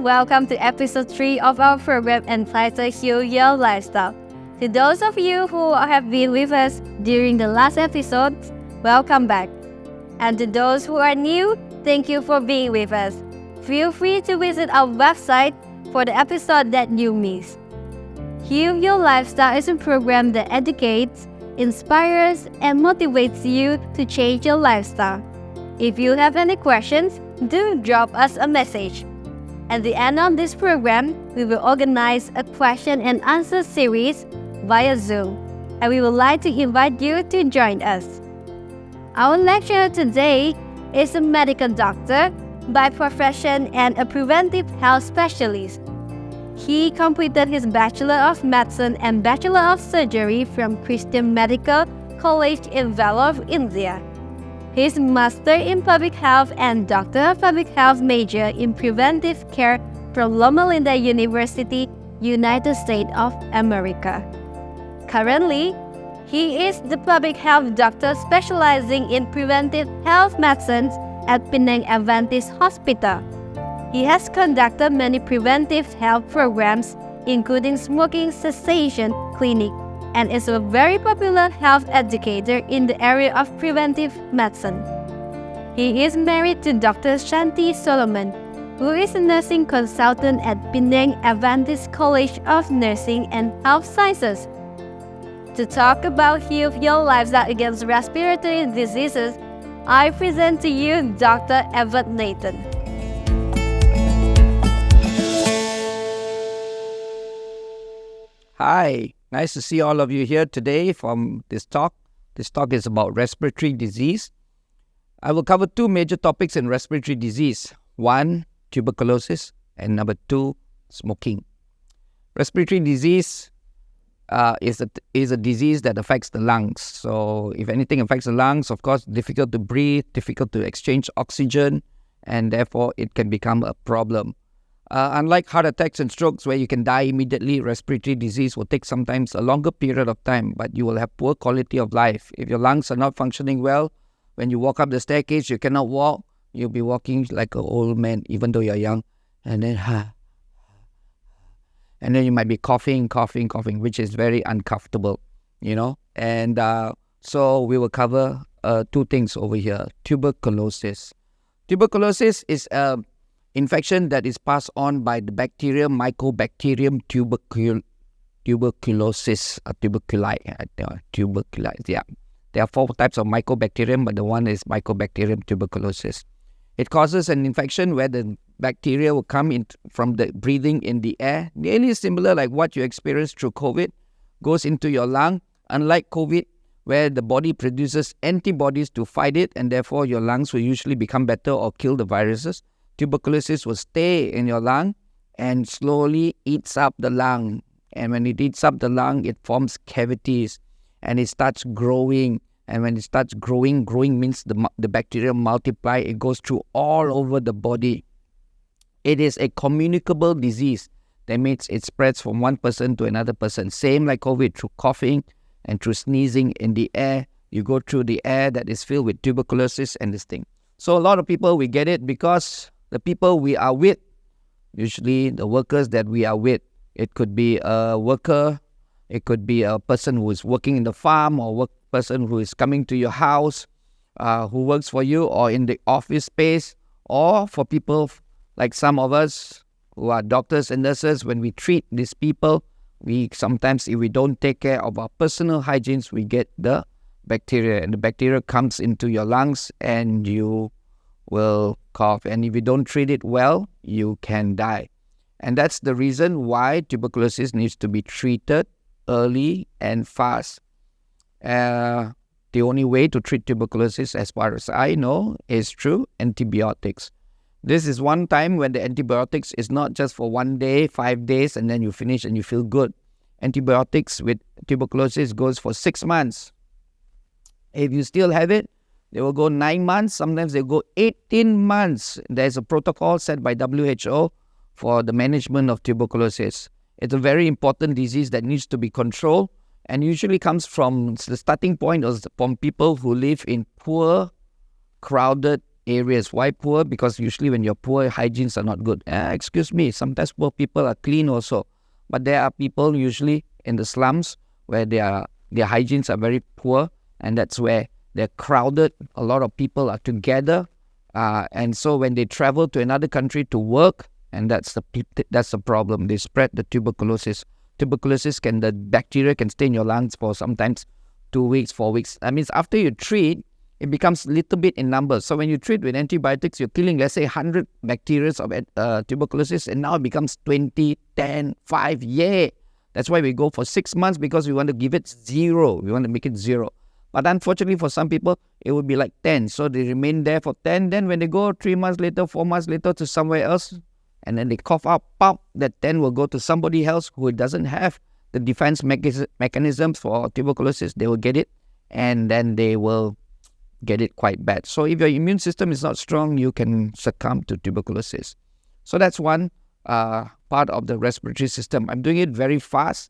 and welcome to episode 3 of our program entitled Heal Your Lifestyle. To those of you who have been with us during the last episode, welcome back. And to those who are new, thank you for being with us. Feel free to visit our website for the episode that you missed. Heal Your Lifestyle is a program that educates, inspires, and motivates you to change your lifestyle. If you have any questions, do drop us a message. At the end of this program, we will organize a question and answer series via Zoom, and we would like to invite you to join us. Our lecturer today is a medical doctor by profession and a preventive health specialist. He completed his Bachelor of Medicine and Bachelor of Surgery from Christian Medical College in Vellore, India. His Master in Public Health and Doctor of Public Health major in Preventive Care from Loma Linda University, United States of America. Currently, he is the Public Health Doctor specializing in Preventive Health Medicine at Penang Adventist Hospital. He has conducted many preventive health programs, including smoking cessation clinic, and is a very popular health educator in the area of preventive medicine. He is married to Dr. Shanti Solomon, who is a nursing consultant at Penang Adventist College of Nursing and Health Sciences. To talk about Heal Your Lifestyle against respiratory diseases, I present to you Dr. Everett Nathan. Hi, nice to see all of you here today from this talk. This talk is about respiratory disease. I will cover two major topics in respiratory disease. One, tuberculosis, and number two, smoking. Respiratory disease is a disease that affects the lungs. So if anything affects the lungs, of course, difficult to breathe, difficult to exchange oxygen, and therefore it can become a problem. Unlike heart attacks and strokes where you can die immediately, respiratory disease will take sometimes a longer period of time, but you will have poor quality of life. If your lungs are not functioning well, when you walk up the staircase, you cannot walk. You'll be walking like an old man, even though you're young. And then you might be coughing, which is very uncomfortable, And so we will cover two things over here. Tuberculosis. Tuberculosis is a infection that is passed on by the bacteria Mycobacterium tuberculosis, tuberculi. Yeah, there are 4 types of Mycobacterium, but the one is Mycobacterium tuberculosis. It causes an infection where the bacteria will come in from the breathing in the air, nearly similar like what you experienced through COVID, goes into your lung. Unlike COVID, where the body produces antibodies to fight it, and therefore your lungs will usually become better or kill the viruses. Tuberculosis will stay in your lung and slowly eats up the lung. And when it eats up the lung, it forms cavities and it starts growing. And when it starts growing means the bacteria multiply. It goes through all over the body. It is a communicable disease. That means it spreads from one person to another person. Same like COVID, through coughing and through sneezing in the air. You go through the air that is filled with tuberculosis and this thing. So a lot of people, we get it because the people we are with, usually the workers that we are with, it could be a worker, it could be a person who is working in the farm, or person who is coming to your house, who works for you, or in the office space, or for people like some of us who are doctors and nurses. When we treat these people, we sometimes, if we don't take care of our personal hygiene, we get the bacteria, and the bacteria comes into your lungs and you will cough, and if you don't treat it well, you can die. And that's the reason why tuberculosis needs to be treated early and fast. The only way to treat tuberculosis, as far as I know, is through antibiotics. This is one time when the antibiotics is not just for 1 day, 5 days, and then you finish and you feel good. Antibiotics with tuberculosis goes for 6 months. If you still have it, they will go 9 months, sometimes they go 18 months. There's a protocol set by WHO for the management of tuberculosis. It's a very important disease that needs to be controlled, and usually comes from the starting point from people who live in poor, crowded areas. Why poor? Because usually when you're poor, hygienes are not good. Excuse me, sometimes poor people are clean also. But there are people usually in the slums where their hygienes are very poor, and that's where they're crowded. A lot of people are together, and so when they travel to another country to work, and that's the problem. They spread the tuberculosis. The bacteria can stay in your lungs for sometimes 2 weeks, 4 weeks. That means after you treat, it becomes little bit in numbers. So when you treat with antibiotics, you're killing, let's say, 100 bacteria of tuberculosis, and now it becomes 20, 10, 5, yeah. That's why we go for 6 months, because we want to give it 0. We want to make it 0. But unfortunately, for some people, it would be like 10. So they remain there for 10. Then when they go 3 months later, 4 months later to somewhere else, and then they cough out, pop, that 10 will go to somebody else who doesn't have the defense mechanisms for tuberculosis. They will get it, and then they will get it quite bad. So if your immune system is not strong, you can succumb to tuberculosis. So that's one part of the respiratory system. I'm doing it very fast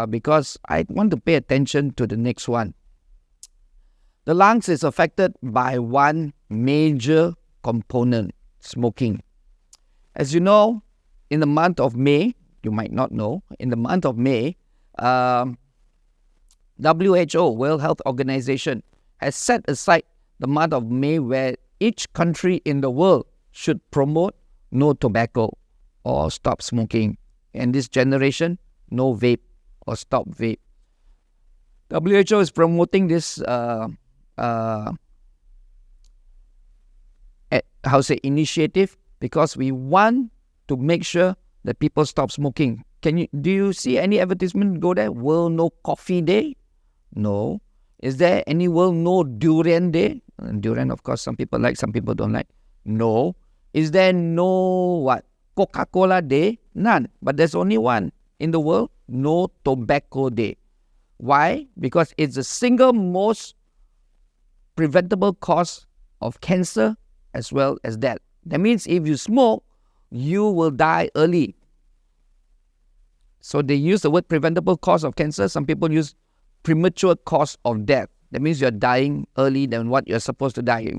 because I want to pay attention to the next one. The lungs is affected by one major component, smoking. As you know, in the month of May, you might not know, in the month of May, WHO, World Health Organization, has set aside the month of May where each country in the world should promote no tobacco or stop smoking. And this generation, no vape or stop vape. WHO is promoting this initiative because we want to make sure that people stop smoking. Do you see any advertisement go there? World No Coffee Day? No. Is there any World No Durian Day? Durian, of course, some people like, some people don't like. No. Is there no Coca-Cola Day? None. But there's only one in the world, No Tobacco Day. Why? Because it's the single most preventable cause of cancer as well as death. That means if you smoke, you will die early. So they use the word preventable cause of cancer. Some people use premature cause of death. That means you're dying early than what you're supposed to die.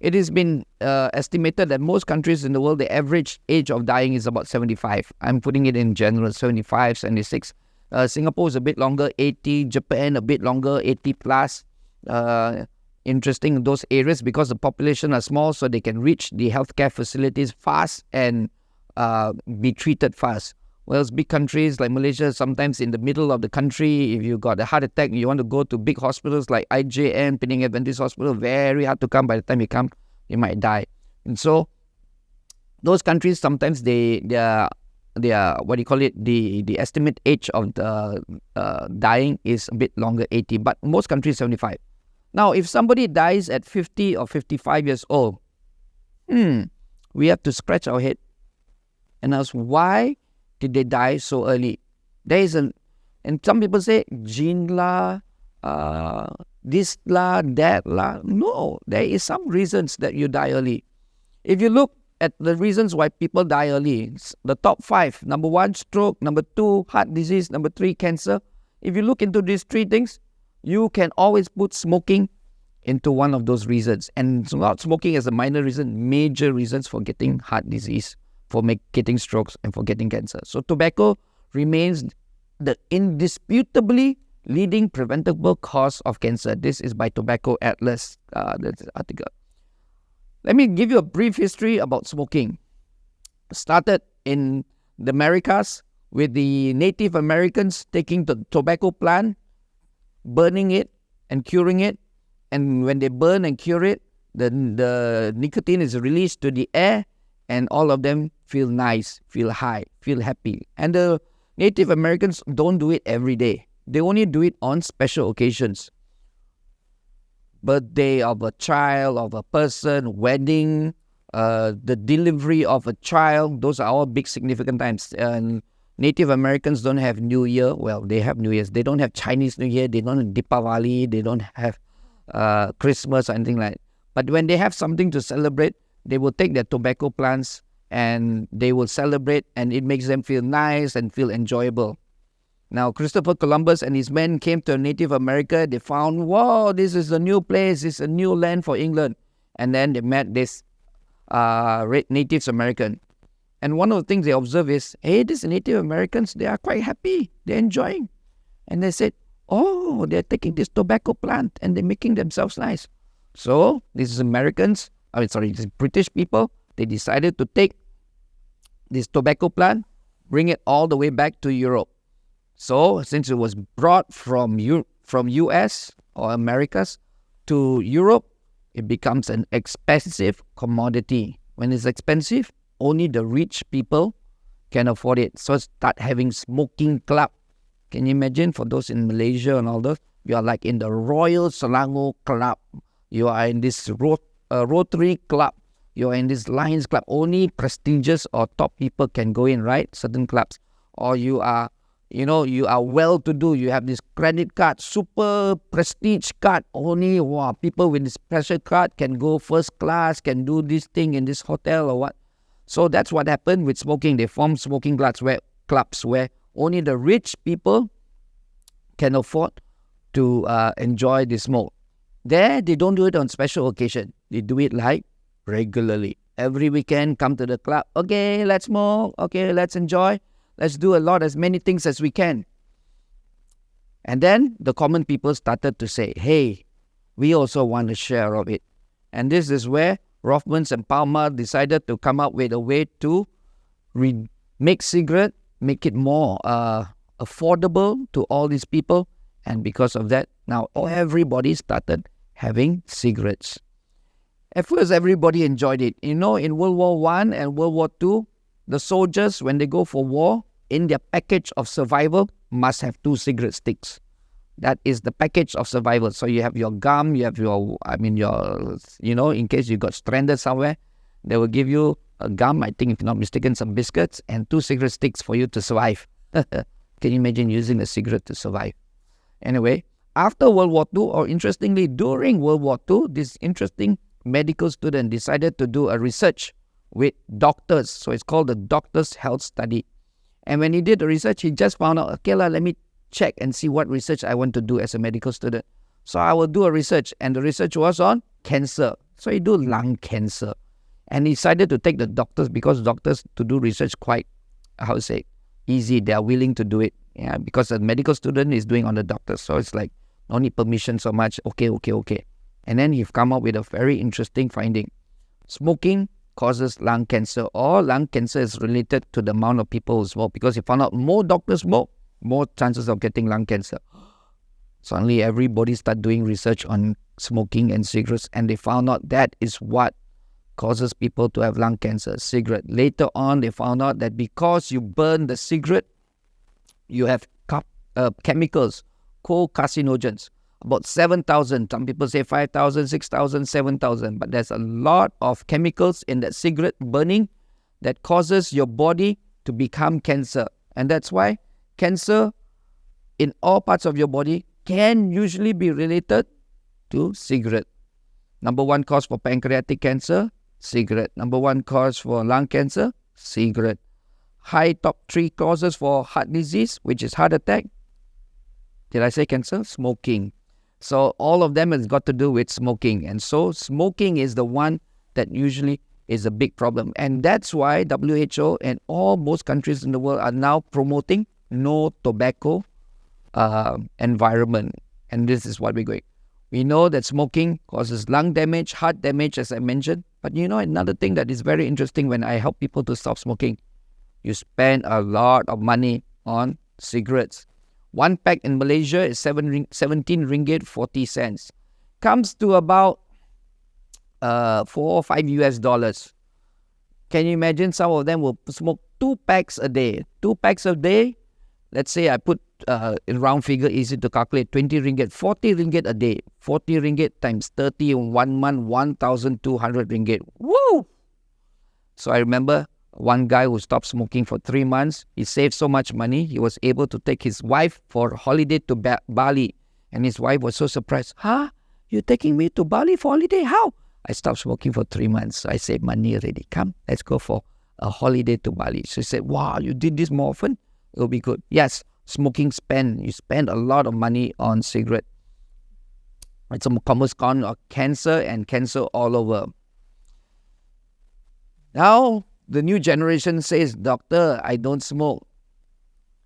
It has been estimated that most countries in the world, the average age of dying is about 75. I'm putting it in general, 75, 76. Singapore is a bit longer, 80. Japan a bit longer, 80 plus. Interesting in those areas because the population are small, so they can reach the healthcare facilities fast and be treated fast. Whereas big countries like Malaysia, sometimes in the middle of the country, if you got a heart attack, you want to go to big hospitals like IJN, Penang Adventist Hospital, very hard to come. By the time you come, you might die. And so those countries, sometimes their what do you call it? The estimate age of the dying is a bit longer, 80. But most countries, 75. Now, if somebody dies at 50 or 55 years old, we have to scratch our head and ask, why did they die so early? There is and some people say, gene la, this la, that la. No, there is some reasons that you die early. If you look at the reasons why people die early, the top 5, number 1, stroke, number 2, heart disease, number 3, cancer. If you look into these 3 things, you can always put smoking into one of those reasons. And not smoking as a minor reason, major reasons for getting heart disease, for getting strokes, and for getting cancer. So tobacco remains the indisputably leading preventable cause of cancer. This is by Tobacco Atlas, this article. Let me give you a brief history about smoking. Started in the Americas with the Native Americans taking the tobacco plant, burning it and curing it, and when they burn and cure it, the nicotine is released to the air, and all of them feel nice, feel high, feel happy. And the Native Americans don't do it every day. They only do it on special occasions. Birthday of a child, of a person, wedding, the delivery of a child, those are all big significant times. And Native Americans don't have New Year. Well, they have New Year's. They don't have Chinese New Year. They don't have Deepavali. They don't have Christmas or anything like that. But when they have something to celebrate, they will take their tobacco plants and they will celebrate, and it makes them feel nice and feel enjoyable. Now, Christopher Columbus and his men came to Native America. They found, wow, this is a new place. It's a new land for England. and then they met this Native American. And one of the things they observe is, hey, these Native Americans, they are quite happy. They're enjoying. And they said, oh, they're taking this tobacco plant and they're making themselves nice. So these these British people, they decided to take this tobacco plant, bring it all the way back to Europe. So since it was brought from US or Americas to Europe, it becomes an expensive commodity. When it's expensive, only the rich people can afford it. So start having smoking club. Can you imagine, for those in Malaysia and all those, you are like in the Royal Selangor Club. You are in this Rotary Club. You are in this Lions Club. Only prestigious or top people can go in, right? Certain clubs. Or you are well-to-do. You have this credit card, super prestige card. Only people with this special card can go first class, can do this thing in this hotel or what. So that's what happened with smoking. They formed smoking clubs where only the rich people can afford to enjoy the smoke. There, they don't do it on special occasion. They do it like regularly. Every weekend, come to the club. Okay, let's smoke. Okay, let's enjoy. Let's do as many things as we can. And then the common people started to say, hey, we also want a share of it. And this is where Rothmans and Palmer decided to come up with a way to make cigarette, make it more affordable to all these people. And because of that, now everybody started having cigarettes. At first, everybody enjoyed it. In World War I and World War II, the soldiers, when they go for war, in their package of survival, must have 2 cigarette sticks. That is the package of survival. So you have your gum, you have in case you got stranded somewhere, they will give you a gum, I think if not mistaken, some biscuits, and 2 cigarette sticks for you to survive. Can you imagine using a cigarette to survive? Anyway, after World War II, or interestingly, during World War II, this interesting medical student decided to do a research with doctors. So it's called the Doctor's Health Study. And when he did the research, he just found out, okay, let me check and see what research I want to do as a medical student. So I will do a research, and the research was on cancer. So he do lung cancer. And he decided to take the doctors, because doctors to do research quite, easy. They are willing to do it. Yeah, because a medical student is doing on the doctors. So it's like, no need permission so much. Okay. And then he've come up with a very interesting finding. Smoking causes lung cancer, or lung cancer is related to the amount of people who smoke, because he found out more doctors smoke, more chances of getting lung cancer. Suddenly everybody started doing research on smoking and cigarettes, and they found out that is what causes people to have lung cancer, cigarette. Later on, they found out that because you burn the cigarette, you have chemicals, co-carcinogens, about 7,000. Some people say 5,000, 6,000, 7,000. But there's a lot of chemicals in that cigarette burning that causes your body to become cancer. And that's why cancer in all parts of your body can usually be related to cigarette. Number 1 cause for pancreatic cancer, cigarette. Number 1 cause for lung cancer, cigarette. Top 3 causes for heart disease, which is heart attack. Did I say cancer? Smoking. So all of them has got to do with smoking. And so smoking is the one that usually is a big problem. And that's why WHO and most countries in the world are now promoting no tobacco environment. And this is what we're going. We know that smoking causes lung damage, heart damage, as I mentioned. But another thing that is very interesting when I help people to stop smoking, you spend a lot of money on cigarettes. 1 pack in Malaysia is 17 ringgit 40 cents. Comes to about $4 or $5. Can you imagine? Some of them will smoke 2 packs a day. 2 packs a day. Let's say I put in round figure, easy to calculate, 20 ringgit, 40 ringgit a day. 40 ringgit times 30 in 1 month, 1,200 ringgit. Woo! So I remember one guy who stopped smoking for 3 months. He saved so much money, he was able to take his wife for holiday to Bali. And his wife was so surprised. Huh? You're taking me to Bali for holiday? How? I stopped smoking for 3 months. So I saved money already. Come, let's go for a holiday to Bali. So he said, wow, you did this more often? It'll be good. Yes, smoking you spend a lot of money on cigarette. It's a common cause of cancer and cancer all over. Now, the new generation says, "Doctor, I don't smoke.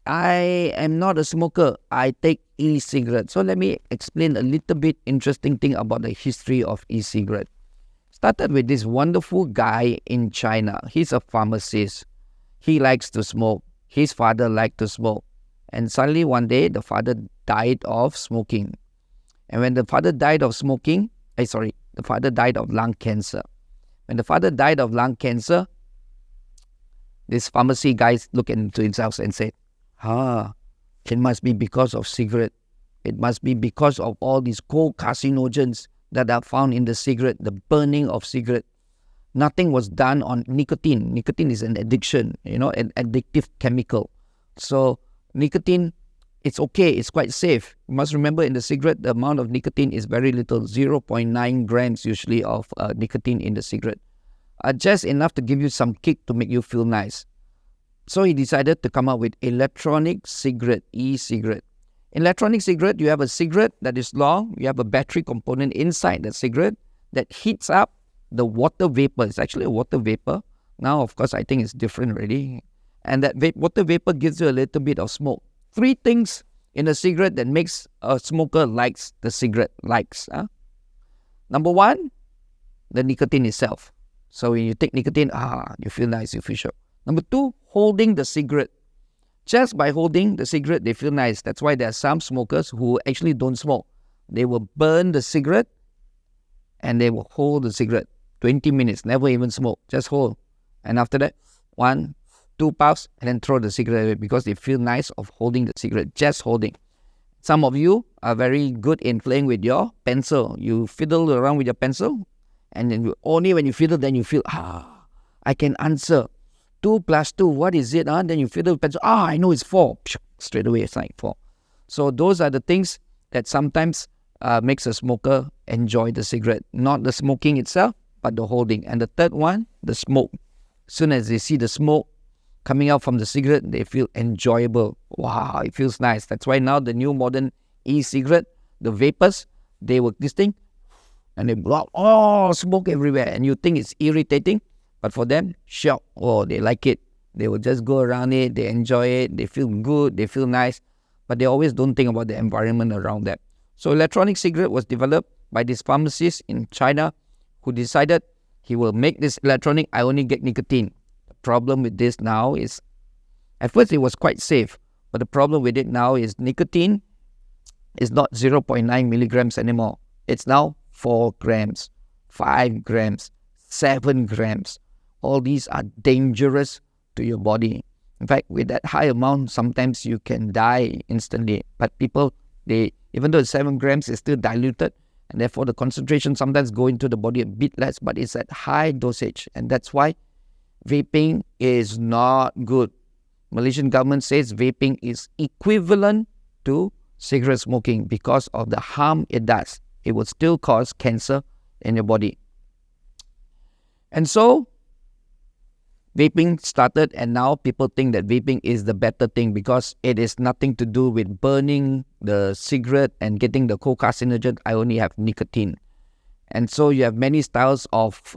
I am not a smoker. I take e-cigarette." So let me explain a little bit interesting thing about the history of e-cigarette. Started with this wonderful guy in China. He's a pharmacist. He likes to smoke. His father liked to smoke. And suddenly one day, the father died of smoking. And when the father died of smoking, the father died of lung cancer. When the father died of lung cancer, this pharmacy guy looked into himself and said, it must be because of cigarette. It must be because of all these co-carcinogens that are found in the cigarette, the burning of cigarette. Nothing was done on nicotine. Nicotine is an addiction, an addictive chemical. So nicotine, it's okay, it's quite safe. You must remember in the cigarette, the amount of nicotine is very little, 0.9 grams usually of nicotine in the cigarette. Just enough to give you some kick to make you feel nice. So he decided to come up with electronic cigarette, e-cigarette. In electronic cigarette, you have a cigarette that is long. You have a battery component inside the cigarette that heats up the water vapor. It's actually a water vapor. Now, of course, I think it's different already. And that water vapor gives you a little bit of smoke. 3 things in a cigarette that makes a smoker likes the cigarette. Number 1, the nicotine itself. So when you take nicotine, you feel nice, you feel sure. Number 2, holding the cigarette. Just by holding the cigarette, they feel nice. That's why there are some smokers who actually don't smoke. They will burn the cigarette and they will hold the cigarette 20 minutes, never even smoke, just hold. And after that, 1, 2 puffs and then throw the cigarette away because they feel nice of holding the cigarette, just holding. Some of you are very good in playing with your pencil. You fiddle around with your pencil and then only when you fiddle, then you feel, I can answer. 2 plus 2, what is it? Then you fiddle with pencil. I know it's 4. Straight away, it's like 4. So those are the things that sometimes makes a smoker enjoy the cigarette. Not the smoking itself, but the holding. And the third one, the smoke. As soon as they see the smoke coming out from the cigarette, they feel enjoyable. Wow, it feels nice. That's why now the new modern e-cigarette, the vapors, they work this thing and they blow smoke everywhere. And you think it's irritating, but for them, shock. They like it. They will just go around it. They enjoy it. They feel good. They feel nice. But they always don't think about the environment around them. So electronic cigarette was developed by this pharmacist in China who decided he will make this electronic. I only get nicotine. The problem with this now is, at first it was quite safe. But the problem with it now is nicotine is not 0.9 milligrams anymore. It's now 4 grams, 5 grams, 7 grams. All these are dangerous to your body. In fact, with that high amount, sometimes you can die instantly. But people, even though it's 7 grams, it's still diluted. And therefore, the concentration sometimes go into the body a bit less. But it's at high dosage. And that's why vaping is not good. Malaysian government says vaping is equivalent to cigarette smoking because of the harm it does. It will still cause cancer in your body. And so, vaping started, and now people think that vaping is the better thing because it is nothing to do with burning the cigarette and getting the co-carcinogen. I only have nicotine. And so you have many styles of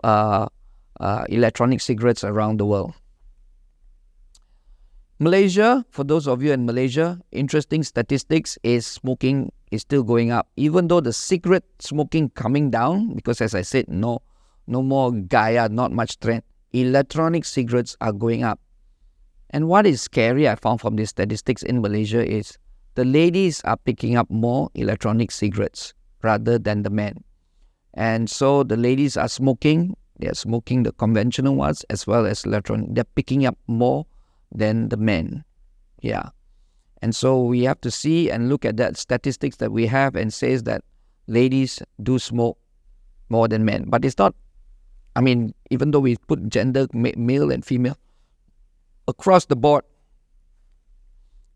electronic cigarettes around the world. Malaysia, for those of you in Malaysia, interesting statistics is smoking is still going up. Even though the cigarette smoking coming down, because as I said, no more gaya, not trend. Electronic cigarettes are going up. And what is scary, I found from these statistics in Malaysia, is the ladies are picking up more electronic cigarettes rather than the men. And so the ladies are smoking. They are smoking the conventional ones as well as electronic. They're picking up more than the men. Yeah. And so we have to see and look at that statistics that we have and says that ladies do smoke more than men. But it's not, even though we put gender, male and female, across the board,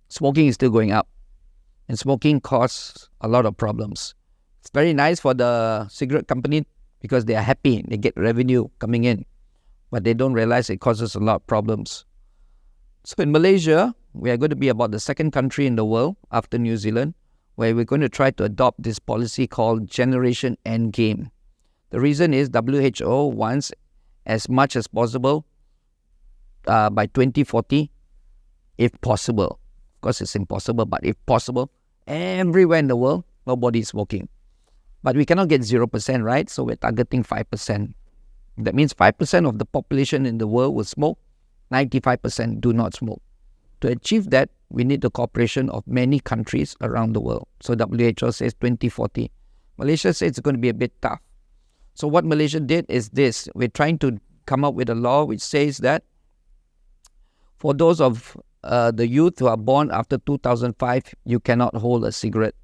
smoking is still going up. And smoking causes a lot of problems. It's very nice for the cigarette company because they are happy. They get revenue coming in. But they don't realize it causes a lot of problems. So in Malaysia, we are going to be about the second country in the world after New Zealand where we're going to try to adopt this policy called Generation Endgame. The reason is WHO wants as much as possible by 2040, if possible. Of course, it's impossible, but if possible, everywhere in the world, nobody is smoking. But we cannot get 0%, right? So we're targeting 5%. That means 5% of the population in the world will smoke, 95% do not smoke. To achieve that, we need the cooperation of many countries around the world. So WHO says 2040. Malaysia says it's going to be a bit tough. So what Malaysia did is this. We're trying to come up with a law which says that for those of the youth who are born after 2005, you cannot hold a cigarette.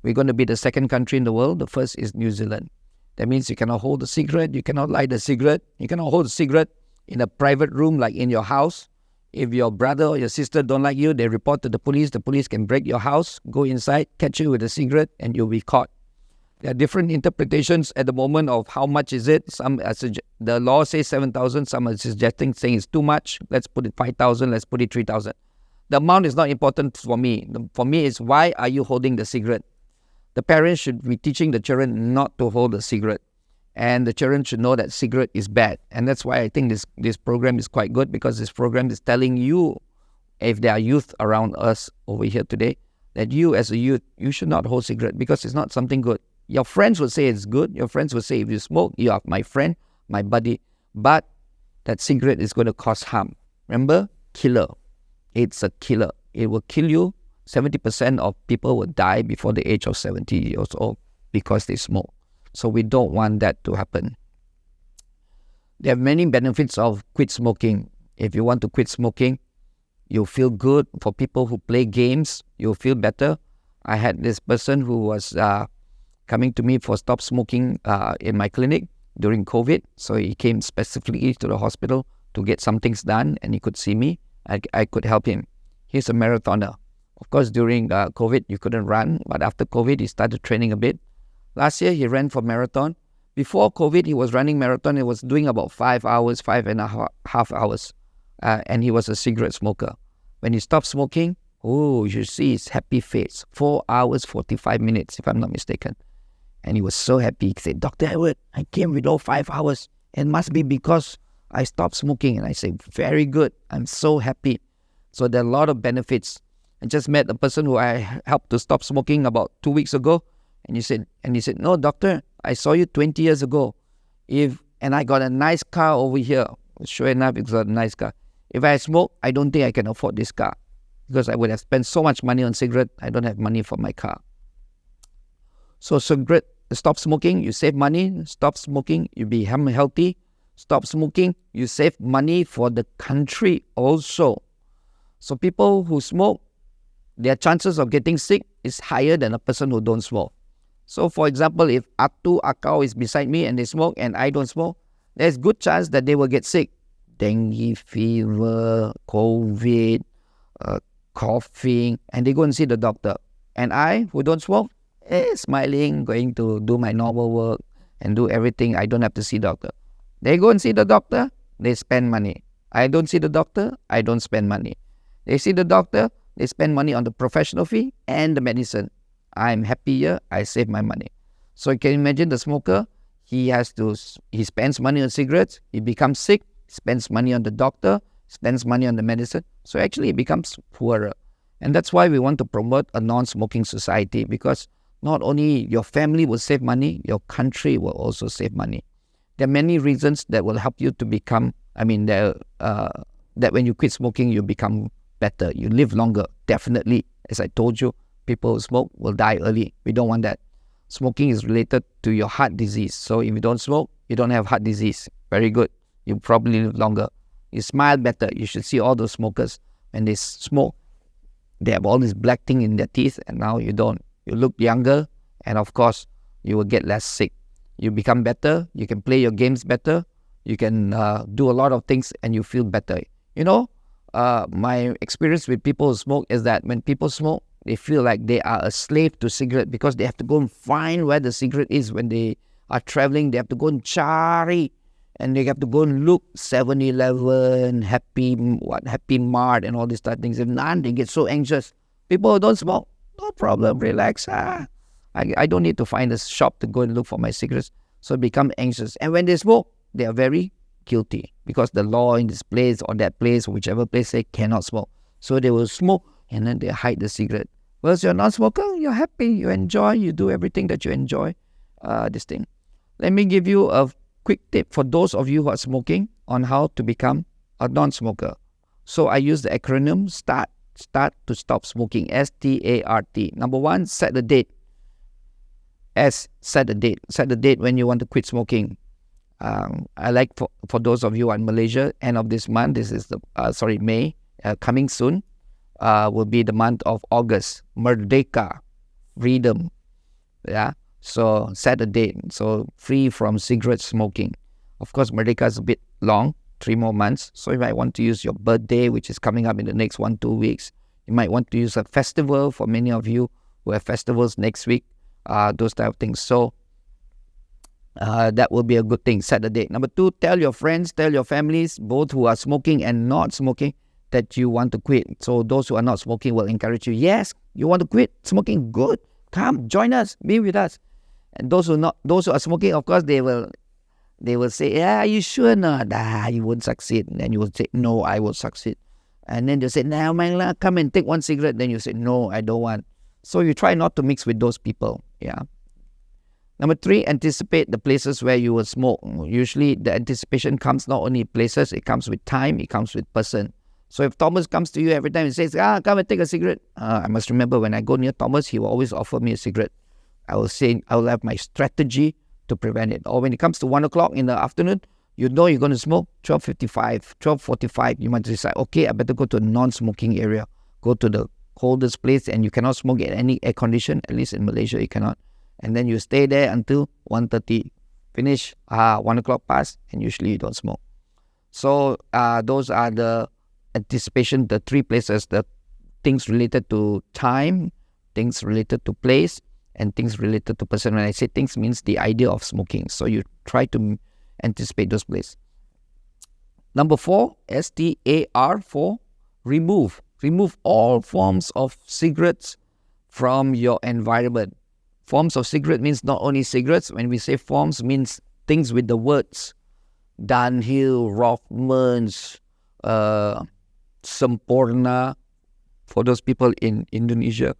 We're going to be the second country in the world. The first is New Zealand. That means you cannot hold a cigarette, you cannot light a cigarette, you cannot hold a cigarette in a private room like in your house. If your brother or your sister don't like you, they report to the police can break your house, go inside, catch you with a cigarette, and you'll be caught. There are different interpretations at the moment of how much is it. Some the law says 7,000, some are suggesting saying it's too much. Let's put it 5,000, let's put it 3,000. The amount is not important for me. For me, it's why are you holding the cigarette? The parents should be teaching the children not to hold a cigarette. And the children should know that cigarette is bad. And that's why I think this program is quite good, because this program is telling you, if there are youth around us over here today, that you as a youth, you should not hold cigarette because it's not something good. Your friends will say it's good. Your friends will say if you smoke, you are my friend, my buddy. But that cigarette is going to cause harm. Remember? Killer. It's a killer. It will kill you. 70% of people will die before the age of 70 years old because they smoke. So we don't want that to happen. There are many benefits of quit smoking. If you want to quit smoking, you'll feel good. For people who play games, you'll feel better. I had this person who was coming to me for stop smoking in my clinic during COVID. So he came specifically to the hospital to get some things done, and he could see me. I could help him. He's a marathoner. Of course, during COVID, you couldn't run, but after COVID, he started training a bit. Last year, he ran for marathon. Before COVID, he was running marathon. He was doing about 5 hours, 5.5 hours, and he was a cigarette smoker. When he stopped smoking, you should see his happy face. 4 hours, 45 minutes, if I'm not mistaken. And he was so happy. He said, Dr. Edward, I came below 5 hours. It must be because I stopped smoking. And I said, very good. I'm so happy. So there are a lot of benefits. I just met a person who I helped to stop smoking about 2 weeks ago. And he said, no, doctor, I saw you 20 years ago. And I got a nice car over here. Sure enough, it's a nice car. If I smoke, I don't think I can afford this car. Because I would have spent so much money on cigarette, I don't have money for my car. So cigarette, stop smoking, you save money. Stop smoking, you become healthy. Stop smoking, you save money for the country also. So people who smoke, their chances of getting sick is higher than a person who don't smoke. So for example, if Atu Akau is beside me and they smoke and I don't smoke, there's good chance that they will get sick. Dengue fever, COVID, coughing, and they go and see the doctor. And I, who don't smoke, smiling, going to do my normal work and do everything. I don't have to see doctor. They go and see the doctor, they spend money. I don't see the doctor, I don't spend money. They see the doctor, they spend money on the professional fee and the medicine. I'm happier, I save my money. So you can imagine the smoker, he spends money on cigarettes, he becomes sick, spends money on the doctor, spends money on the medicine. So actually he becomes poorer. And that's why we want to promote a non-smoking society, because not only your family will save money, your country will also save money. There are many reasons that will help you to become, that when you quit smoking, you become better. You live longer, definitely. As I told you, people who smoke will die early. We don't want that. Smoking is related to your heart disease. So if you don't smoke, you don't have heart disease. Very good. You probably live longer. You smile better. You should see all those smokers. When they smoke, they have all this black thing in their teeth, and now you don't. You look younger, and of course, you will get less sick. You become better. You can play your games better. You can do a lot of things, and you feel better. My experience with people who smoke is that when people smoke, they feel like they are a slave to cigarette, because they have to go and find where the cigarette is. When they are traveling, they have to go and cari, and they have to go and look 7-Eleven, Happy Mart, and all these type of things. If none, they get so anxious. People who don't smoke, No problem, relax. I don't need to find a shop to go and look for my cigarettes. So become anxious. And when they smoke, they are very guilty because the law in this place or that place, whichever place, say cannot smoke. So they will smoke and then they hide the cigarette. Whereas you're a non-smoker, you're happy, you enjoy, you do everything that you enjoy. This thing. Let me give you a quick tip for those of you who are smoking on how to become a non-smoker. So I use the acronym START. Start to stop smoking. START. Number one, set the date. S, set the date. Set the date when you want to quit smoking. I like for those of you in Malaysia, end of this month, this is the May, coming soon, will be the month of August. Merdeka, freedom. Yeah. So set a date. So free from cigarette smoking. Of course, Merdeka is a bit long, 3 more months. So you might want to use your birthday, which is coming up in the next 1-2 weeks. You might want to use a festival for many of you who have festivals next week. Those type of things. So that will be a good thing. Set a date. Number 2, tell your friends, tell your families, both who are smoking and not smoking, that you want to quit. So those who are not smoking will encourage you. Yes, you want to quit smoking? Good. Come, join us, be with us. And those who are smoking, of course, they will say, yeah, you sure not? You won't succeed. And then you will say, no, I will succeed. And then they'll say, now, Mangla, come and take one cigarette. Then you say, no, I don't want. So you try not to mix with those people. Yeah. Number 3, anticipate the places where you will smoke. Usually the anticipation comes not only places, it comes with time, it comes with person. So if Thomas comes to you every time and says, come and take a cigarette, I must remember when I go near Thomas, he will always offer me a cigarette. I will have my strategy to prevent it. Or when it comes to 1 o'clock in the afternoon, you know you're going to smoke, 12:55, 12:45, you might decide, okay, I better go to a non-smoking area. Go to the coldest place, and you cannot smoke in any air condition, at least in Malaysia you cannot. And then you stay there until 1:30. Finish, 1 o'clock pass, and usually you don't smoke. So those are the anticipation, the 3 places, the things related to time, things related to place, and things related to person. When I say things, means the idea of smoking. So you try to anticipate those places. Number 4, STAR, for remove. Remove all forms of cigarettes from your environment. Forms of cigarette means not only cigarettes. When we say forms, means things with the words Dunhill, Rothmans, Sempurna, for those people in Indonesia,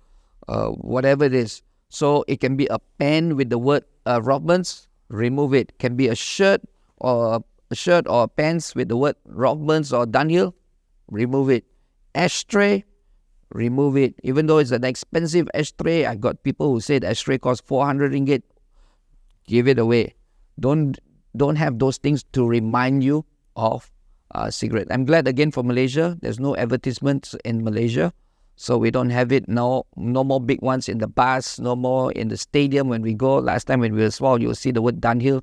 whatever it is. So it can be a pen with the word Rothmans, remove it. Can be a shirt or pants with the word Rothmans or Dunhill, remove it. Ashtray, remove it. Even though it's an expensive ashtray, I got people who say the ashtray costs 400 ringgit. Give it away. Don't have those things to remind you of cigarette. I'm glad again for Malaysia. There's no advertisements in Malaysia. So we don't have it now. No more big ones in the bus, no more in the stadium when we go. Last time when we were small, you will see the word Dunhill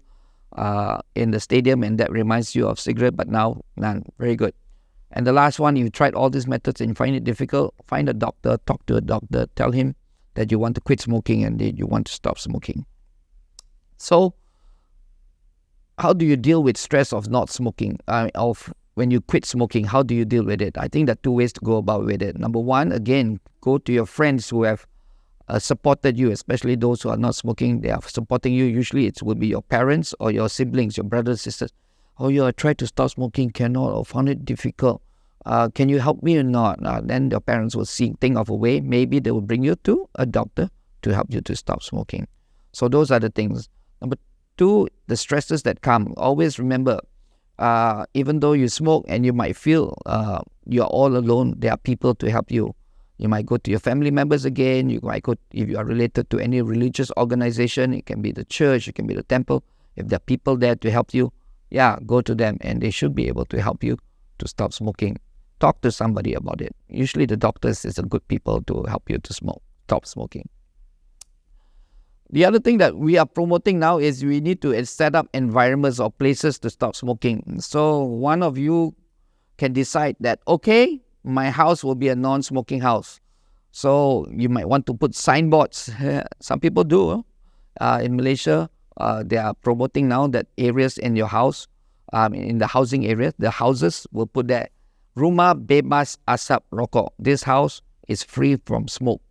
in the stadium, and that reminds you of cigarette, but now none. Very good. And the last one, you tried all these methods and you find it difficult, find a doctor, talk to a doctor, tell him that you want to quit smoking and that you want to stop smoking. So, how do you deal with stress of not smoking? Of when you quit smoking, how do you deal with it? I think there are 2 ways to go about with it. Number 1, again, go to your friends who have supported you, especially those who are not smoking. They are supporting you. Usually it will be your parents or your siblings, your brothers, sisters. Oh, I tried to stop smoking, cannot, or found it difficult. Can you help me or not? Then your parents will think of a way. Maybe they will bring you to a doctor to help you to stop smoking. So those are the things. Number 2, the stresses that come. Always remember, even though you smoke and you might feel you're all alone, there are people to help you. You might go to your family members again. You might go, if you are related to any religious organization, it can be the church, it can be the temple. If there are people there to help you, go to them, and they should be able to help you to stop smoking. Talk to somebody about it. Usually the doctors is a good people to help you to stop smoking. The other thing that we are promoting now is we need to set up environments or places to stop smoking. So one of you can decide that, okay, my house will be a non-smoking house. So you might want to put signboards. Some people do. In Malaysia, they are promoting now that areas in your house, in the housing area, the houses will put that Rumah Bebas Asap Rokok. This house is free from smoke.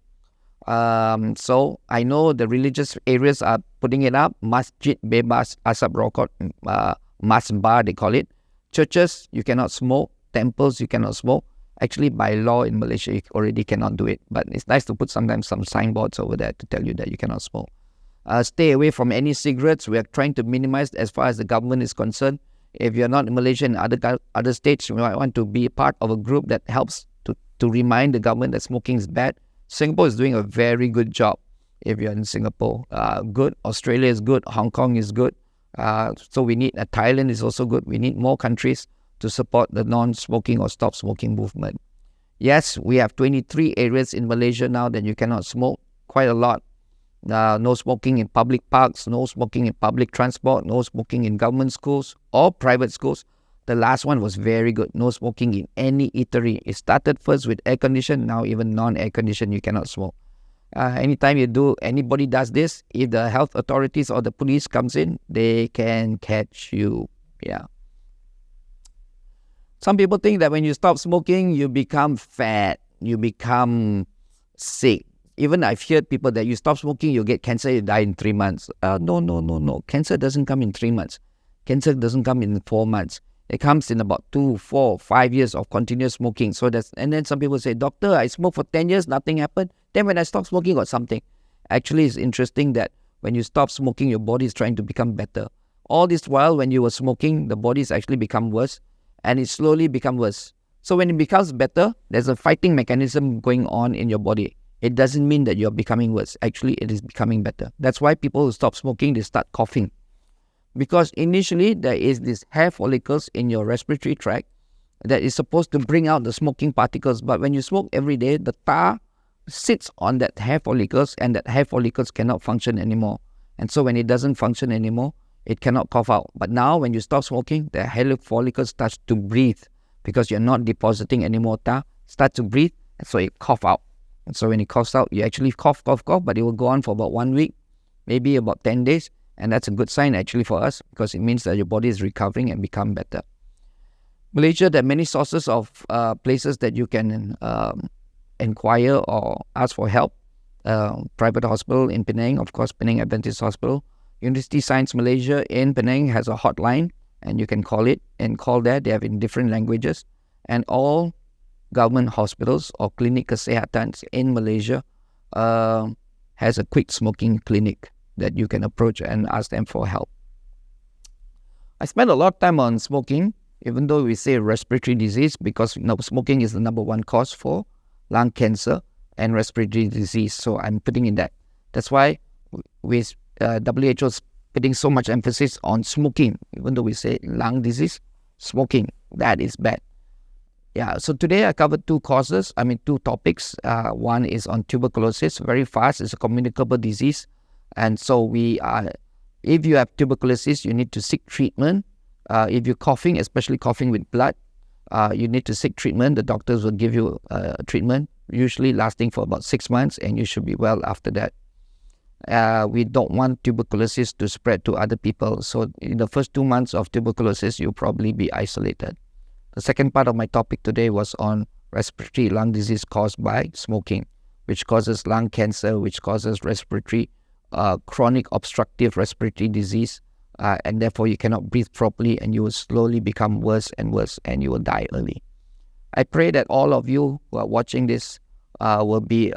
So I know the religious areas are putting it up. Masjid bebas asap rokok, masbar they call it. Churches, you cannot smoke. Temples, you cannot smoke. Actually, by law in Malaysia, you already cannot do it. But it's nice to put sometimes some signboards over there to tell you that you cannot smoke. Stay away from any cigarettes. We are trying to minimize as far as the government is concerned. If you're not in Malaysia and other states, you might want to be part of a group that helps to remind the government that smoking is bad. Singapore is doing a very good job. If you're in Singapore, good. Australia is good. Hong Kong is good. So we need, Thailand is also good. We need more countries to support the non-smoking or stop smoking movement. Yes, we have 23 areas in Malaysia now that you cannot smoke. Quite a lot. No smoking in public parks, no smoking in public transport, no smoking in government schools or private schools. The last one was very good. No smoking in any eatery. It started first with air condition, now even non-air condition, you cannot smoke. Anytime anybody does this, if the health authorities or the police comes in, they can catch you. Yeah. Some people think that when you stop smoking, you become fat, you become sick. Even I've heard people that you stop smoking, you get cancer, you die in 3 months. No. Cancer doesn't come in 3 months. Cancer doesn't come in 4 months. It comes in about 2, 4, 5 years of continuous smoking. And then some people say, doctor, I smoked for 10 years, nothing happened. Then when I stopped smoking, got something. Actually, it's interesting that when you stop smoking, your body is trying to become better. All this while, when you were smoking, the body's actually become worse, and it slowly becomes worse. So when it becomes better, there's a fighting mechanism going on in your body. It doesn't mean that you're becoming worse. Actually, it is becoming better. That's why people who stop smoking, they start coughing. Because initially, there is this hair follicles in your respiratory tract that is supposed to bring out the smoking particles. But when you smoke every day, the tar sits on that hair follicles, and that hair follicles cannot function anymore. And so when it doesn't function anymore, it cannot cough out. But now, when you stop smoking, the hair follicles start to breathe because you're not depositing any more tar, start to breathe, and so it cough out. And so when it coughs out, you actually cough, but it will go on for about 1 week, maybe about 10 days. And that's a good sign actually for us because it means that your body is recovering and become better. Malaysia, there are many sources of places that you can inquire or ask for help. Private hospital in Penang, of course, Penang Adventist Hospital. University Science Malaysia in Penang has a hotline, and you can call it and call there. They have in different languages. And all government hospitals or clinic kesehatan in Malaysia has a quick smoking clinic that you can approach and ask them for help. I spent a lot of time on smoking, even though we say respiratory disease, because smoking is the number one cause for lung cancer and respiratory disease. So I'm putting in that. That's why WHO is putting so much emphasis on smoking, even though we say lung disease, smoking, that is bad. Yeah, so today I covered two topics. One is on tuberculosis, very fast. It's a communicable disease. And so if you have tuberculosis, you need to seek treatment. If you're coughing, especially coughing with blood, you need to seek treatment. The doctors will give you treatment, usually lasting for about 6 months, and you should be well after that. We don't want tuberculosis to spread to other people. So in the first 2 months of tuberculosis, you'll probably be isolated. The second part of my topic today was on respiratory lung disease caused by smoking, which causes lung cancer, which causes respiratory chronic obstructive respiratory disease, and therefore you cannot breathe properly, and you will slowly become worse, and you will die early. I pray that all of you who are watching this will be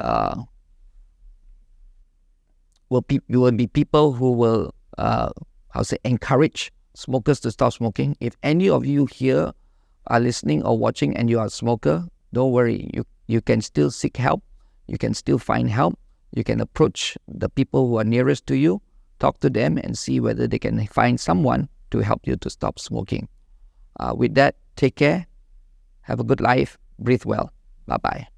people who will encourage smokers to stop smoking. If any of you here are listening or watching and you are a smoker, don't worry. You can still seek help. You can still find help. You can approach the people who are nearest to you, talk to them, and see whether they can find someone to help you to stop smoking. With that, take care. Have a good life. Breathe well. Bye-bye.